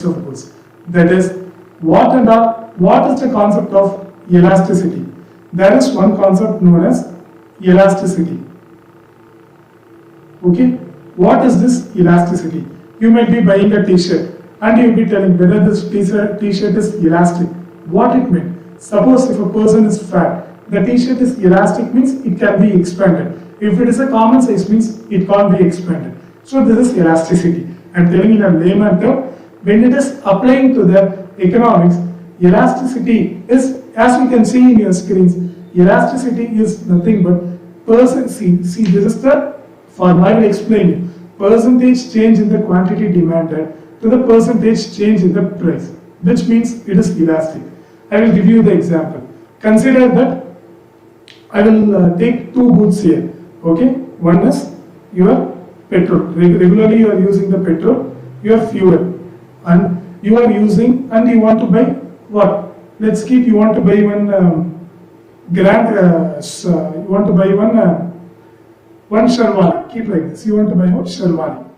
of goods. That is, what is the concept of elasticity? There is one concept known as elasticity. Okay, what is this elasticity? You might be buying a t-shirt and you'll be telling whether this t-shirt is elastic. What it means? Suppose if a person is fat, the t-shirt is elastic means it can be expanded. If it is a common size means it can't be expanded. So this is elasticity. I'm telling in a layman term, when it is applying to the economics, elasticity is, as you can see in your screens, elasticity is nothing but see this is the formula. I will explain it. Percentage change in the quantity demanded to the percentage change in the price, which means it is elastic. I will give you the example. Consider that I will take two goods here. Okay, one is your petrol. Regularly you are using the petrol, your fuel, and you are using and you want to buy what? Let's keep you want to buy one you want to buy one sherwani. Keep like this. You want to buy one sherwani.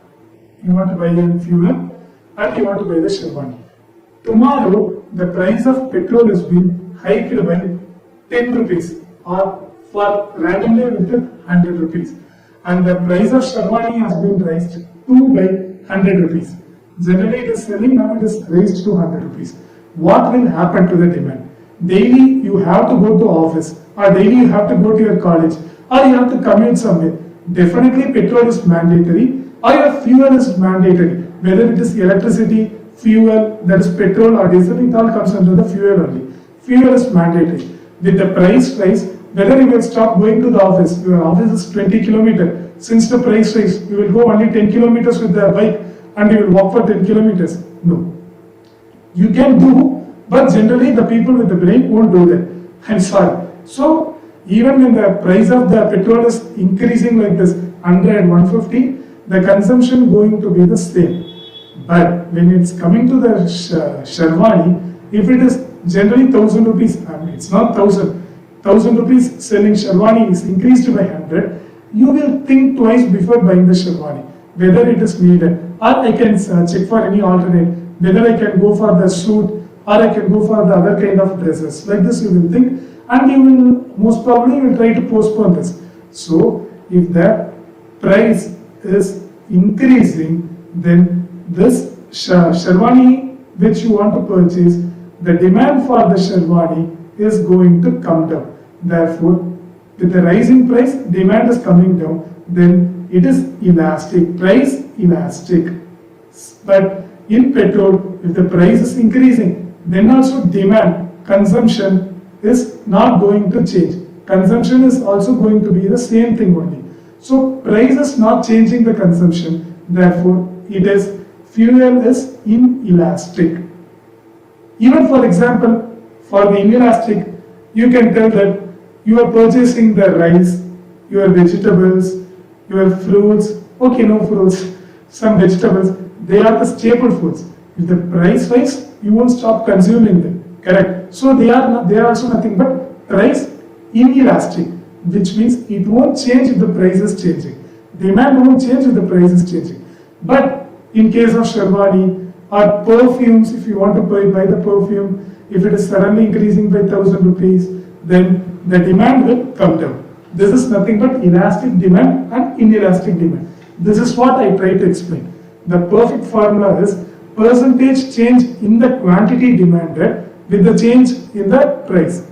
You want to buy a fuel and you want to buy the sherwani. Tomorrow the price of petrol has been hiked by 10 rupees or for randomly with 100 rupees, and the price of sherwani has been raised 2 by 100 rupees. Generally it is selling, now it is raised to 100 rupees. What will happen to the demand? Daily you have to go to office, or daily you have to go to your college, or you have to commute somewhere. Definitely petrol is mandatory, or your fuel is mandatory. Whether it is electricity, fuel, that is petrol or diesel, it all comes under the fuel only. Fuel is mandatory. With the price rise, whether you will stop going to the office, your office is 20 kilometers. Since the price rise, you will go only 10 kilometers with the bike and you will walk for 10 kilometers. No. You can do, but generally the people with the brain won't do that. I'm sorry. So, even when the price of the petrol is increasing like this, 100, 150, the consumption going to be the same. But when it's coming to the sherwani, if it is generally 1000 rupees, I mean it's not 1000 rupees selling sherwani is increased by 100, you will think twice before buying the sherwani, whether it is needed, or I can check for any alternate, whether I can go for the suit or I can go for the other kind of dresses. Like this you will think, and you will most probably will try to postpone this. So if the price is increasing, then this sherwani which you want to purchase, the demand for the sherwani is going to come down. Therefore, with the rising price, demand is coming down, then it is elastic, price elastic. But in petrol, if the price is increasing, then also demand, consumption is not going to change. Consumption is also going to be the same thing only. So price is not changing the consumption, therefore it is fuel is inelastic. Even for example, for the inelastic, you can tell that you are purchasing the rice, your vegetables, your fruits, okay, no fruits, some vegetables, they are the staple foods. If the price rise, you won't stop consuming them, correct? So they are also nothing but price inelastic, which means it won't change if the price is changing. Demand won't change if the price is changing. But in case of sherwani or perfumes, if you want to buy the perfume, if it is suddenly increasing by 1000 rupees, then the demand will come down. This is nothing but elastic demand and inelastic demand. This is what I try to explain. The perfect formula is percentage change in the quantity demanded with the change in the price.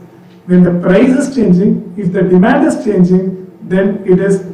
When the price is changing, if the demand is changing, then it is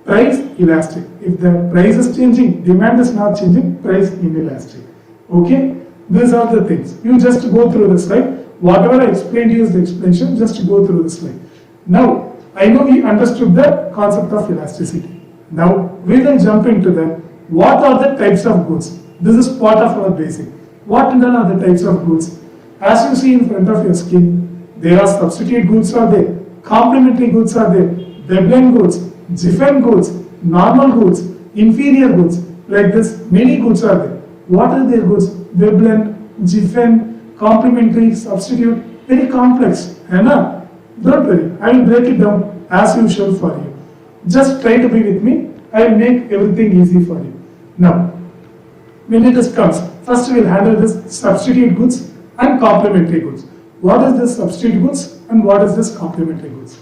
price elastic. If the price is changing, demand is not changing, price inelastic. Okay? These are the things. You just go through the slide. Whatever I explained to you is the explanation, just go through the slide. Now, I know we understood the concept of elasticity. Now, we will jump into the what are the types of goods. This is part of our basic. What and all are the types of goods? As you see in front of your screen, there are substitute goods are there, complementary goods are there, Veblen goods, Giffen goods, normal goods, inferior goods. Like this, many goods are there. What are their goods? Veblen, Giffen, complementary, substitute, very complex. Don't worry, I will break it down as usual for you. Just try to be with me, I will make everything easy for you. Now, when it comes, First we will handle this substitute goods and complementary goods. What is this substitute goods and what is this complementary goods?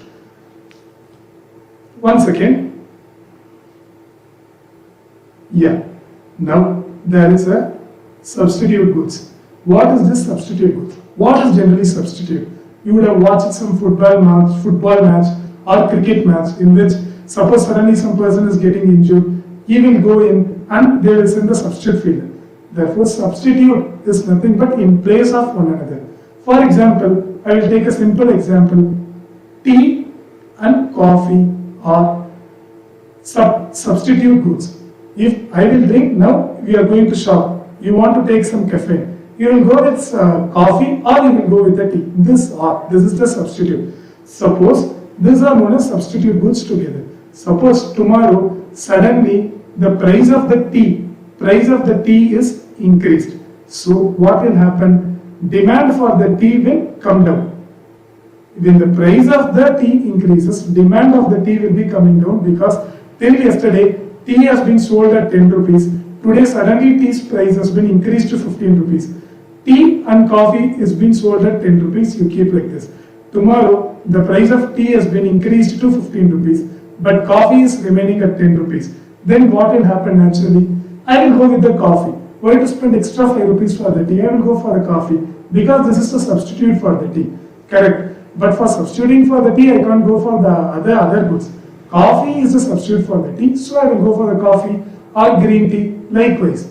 Once again, now there is a substitute goods. What is this substitute goods? What is generally substitute? You would have watched some football match or cricket match in which suppose suddenly some person is getting injured, he will go in and they will send the substitute fielder. Therefore, substitute is nothing but in place of one another. For example, I will take a simple example. Tea and coffee are substitute goods. If I will drink, now we are going to shop. You want to take some caffeine. You will go with coffee or you will go with the tea. This is the substitute. Suppose these are known as substitute goods together. Suppose tomorrow suddenly the price of the tea is increased. So what will happen? Demand for the tea will come down. When the price of the tea increases, demand of the tea will be coming down because till yesterday tea has been sold at 10 rupees. Today suddenly tea's price has been increased to 15 rupees. Tea and coffee is being sold at 10 rupees. You keep like this. Tomorrow the price of tea has been increased to 15 rupees, but coffee is remaining at 10 rupees. Then what will happen naturally? I will go with the coffee. Why to spend extra 5 rupees for the tea? I will go for the coffee because this is a substitute for the tea. Correct. But for substituting for the tea, I can't go for the other goods. Coffee is a substitute for the tea, so I will go for the coffee or green tea likewise.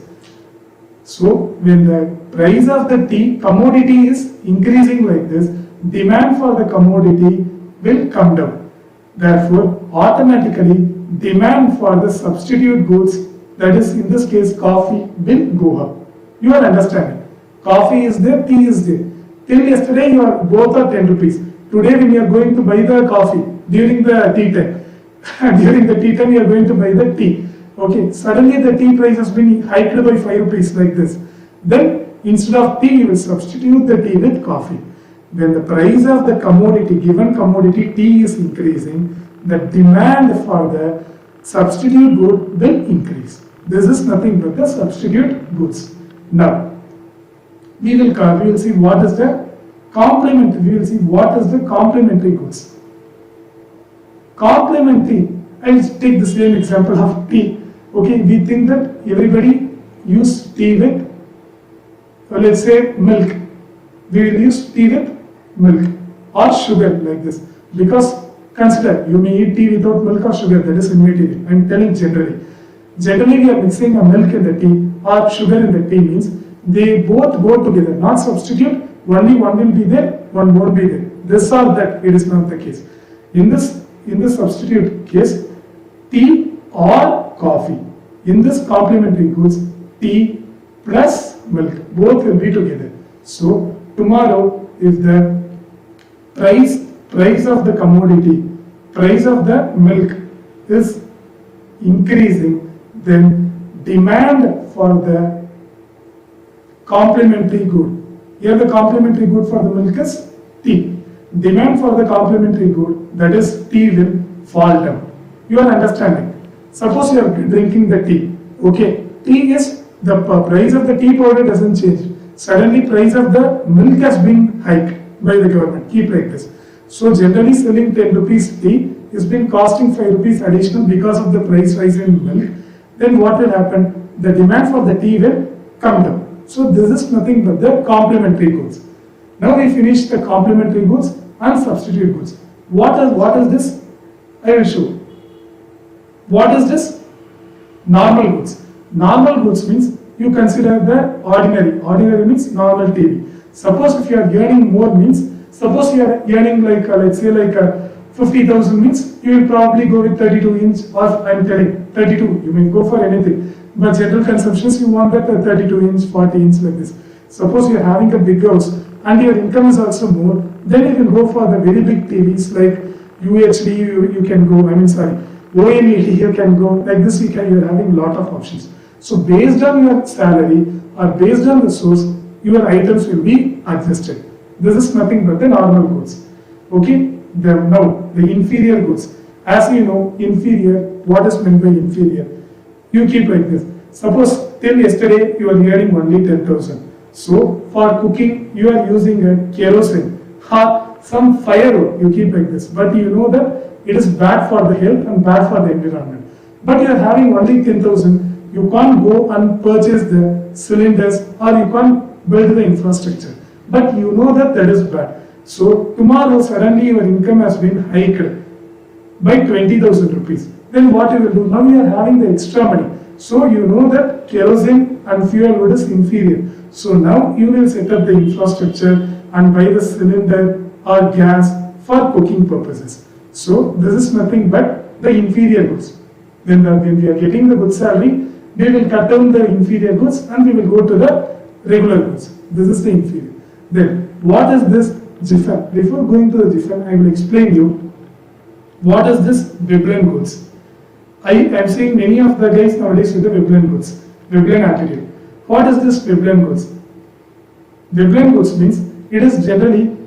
So when the price of the tea commodity is increasing like this, demand for the commodity will come down. Therefore, automatically demand for the substitute goods, that is in this case coffee, will go up. You are understanding? Coffee is there, tea is there. Till yesterday both are 10 rupees. Today when you are going to buy the coffee during the tea time, during the tea time you are going to buy the tea. Okay, suddenly the tea price has been hiked by 5 rupees like this. Then instead of tea you will substitute the tea with coffee. When the price of the commodity, given commodity tea is increasing, the demand for the substitute good will increase. This is nothing but the substitute goods. Now, we will see what is the complementary. We will see what is the complementary goods. Complementary. I will take the same example of tea. Okay, we think that everybody use tea with, let's say, milk. We will use tea with milk or sugar like this. Because consider, you may eat tea without milk or sugar, that is immaterial. I am telling generally. Generally, we are mixing a milk in the tea or sugar in the tea means they both go together, not substitute. Only one will be there, one won't be there. This or that, it is not the case. In this substitute case, tea or coffee. In this complementary goods, tea plus milk, both will be together. So tomorrow, if the price of the commodity, price of the milk is increasing, then demand for the complementary good. Here the complementary good for the milk is tea. Demand for the complementary good, that is tea, will fall down. You are understanding? Suppose you are drinking the tea. Okay, tea is, the price of the tea powder doesn't change. Suddenly price of the milk has been hiked by the government. Keep like this. So generally selling 10 rupees tea is been costing 5 rupees additional because of the price rise in milk. Then what will happen? The demand for the tea will come down. So this is nothing but the complementary goods. Now we finish the complementary goods and substitute goods. What is this? I will show. What is this? Normal goods. Normal goods means you consider the ordinary. Ordinary means normal TV. Suppose if you are earning more means, suppose you are earning like let's say like 50,000 means you will probably go with 32 inch, or I am telling 32. You may go for anything. But general consumptions, you want that 32 inch, 40 inch like this. Suppose you are having a big house and your income is also more, then you can go for the very big TVs like UHD, you can go, OLED you can go, like this you are having lot of options. So based on your salary or based on the source, your items will be adjusted. This is nothing but the normal goods. Okay, now the inferior goods. As you know, inferior, what is meant by inferior? You keep like this. Suppose till yesterday you are earning only 10,000. So for cooking you are using a kerosene or some firewood, you keep like this. But you know that it is bad for the health and bad for the environment. But you are having only 10,000, you can't go and purchase the cylinders or you can't build the infrastructure. But you know that that is bad. So tomorrow suddenly your income has been hiked by 20,000 rupees. Then what you will do? Now you are having the extra money. So you know that kerosene and fuel wood is inferior. So now you will set up the infrastructure and buy the cylinder or gas for cooking purposes. So this is nothing but the inferior goods. When we are getting the good salary, we will cut down the inferior goods and we will go to the regular goods. This is the inferior. Then what is this jiffin? Before going to the jiffin, I will explain you what is this Veblen goods. I am seeing many of the guys nowadays with the Veblen goods, Veblen attitude. What is this Veblen goods? Veblen goods means it is generally,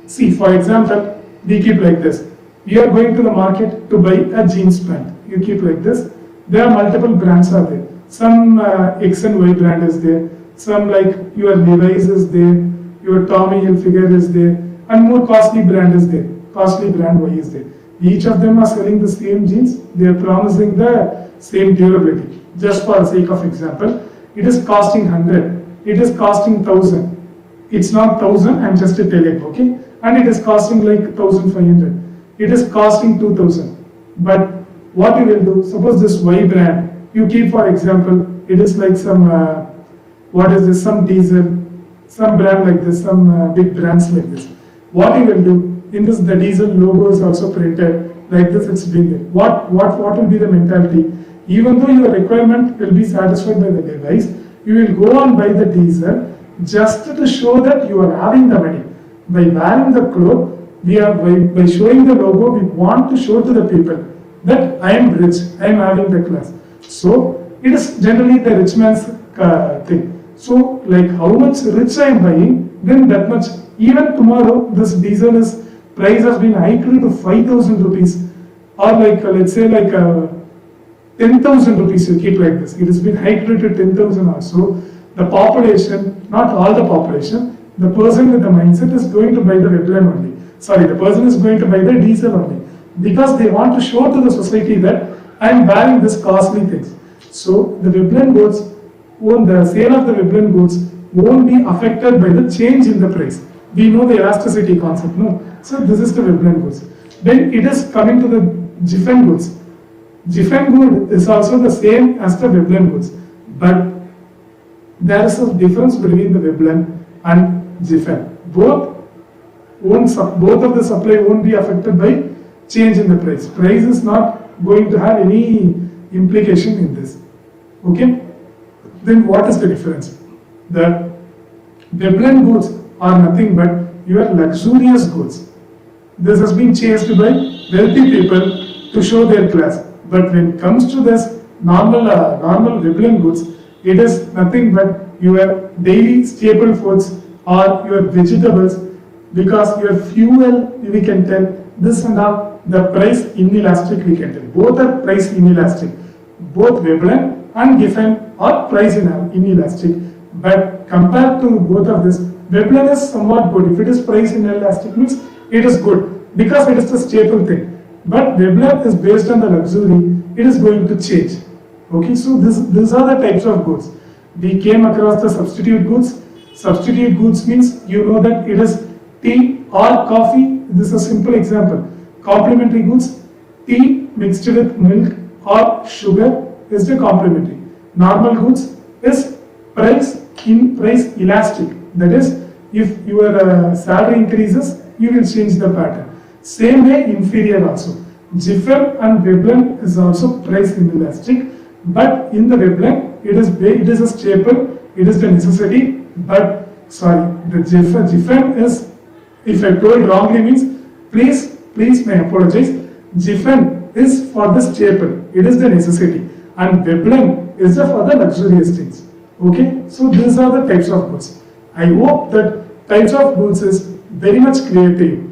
see for example, we keep like this. You are going to the market to buy a jeans pant. You keep like this. There are multiple brands are there. Some X and Y brand is there. Some like your Levi's is there. Your Tommy Hilfiger is there. And more costly brand is there. Costly brand Y is there. Each of them are selling the same jeans. They are promising the same durability. Just for the sake of example, it is costing 100. It is costing 1000. It's not 1000. I'm just telling, okay? And it is costing like 1500. It is costing 2000. But what you will do? Suppose this Y brand. You keep, for example, it is like some what is this? Some diesel, some brand like this, some big brands like this. What you will do? In this, the diesel logo is also printed like this. It's been there. What will be the mentality? Even though your requirement will be satisfied by the device, you will go and buy the diesel just to show that you are having the money. By wearing the cloth, we are by showing the logo, we want to show to the people that I am rich, I am having the class. So it is generally the rich man's thing. So like how much rich I am buying, then that much. Even tomorrow, this diesel is price has been hiked to 5,000 rupees, or like let's say like 10,000 rupees. You keep like this. It has been hiked to 10,000 also. The population, not all the population, the person with the mindset is going to buy the Veblen only. Sorry, the person is going to buy the diesel only because they want to show to the society that I am buying this costly things. So the Veblen goods, the sale of the Veblen goods won't be affected by the change in the price. We know the elasticity concept, no? So this is the Veblen goods. Then it is coming to the Jiffen goods. Jiffen good is also the same as the Veblen goods, but there is a difference between the Veblen and Jiffen. Both of the supply won't be affected by change in the price. Price is not going to have any implication in this. Okay? Then what is the difference? The Veblen goods are nothing but your luxurious goods. This has been changed by wealthy people to show their class. But when it comes to this normal Veblen goods, it is nothing but your daily staple foods or your vegetables, because your fuel, we can tell, this and all, the price inelastic, we can tell. Both are price inelastic. Both Veblen and Giffen are price inelastic. But compared to both of this, Veblen is somewhat good. If it is price inelastic, means it is good because it is the staple thing. But Veblen is based on the luxury, it is going to change. Okay, so these are the types of goods. We came across the substitute goods. Substitute goods means you know that it is tea or coffee. This is a simple example. Complementary goods, tea mixed with milk or sugar is the complementary. Normal goods is price elastic. That is, if your salary increases, you will change the pattern. Same way inferior also. Jiffen and Veblen is also price inelastic, but in the Veblen it is a staple, it is the necessity. But sorry, the Jiffen is, if I told wrongly means, please may apologize. Jiffen is for the staple, it is the necessity, and Veblen is for the luxurious things. Okay, so these are the types of goods. I hope that types of goods is very much clear to you.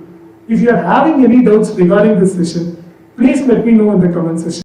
If you are having any doubts regarding this session, please let me know in the comment section.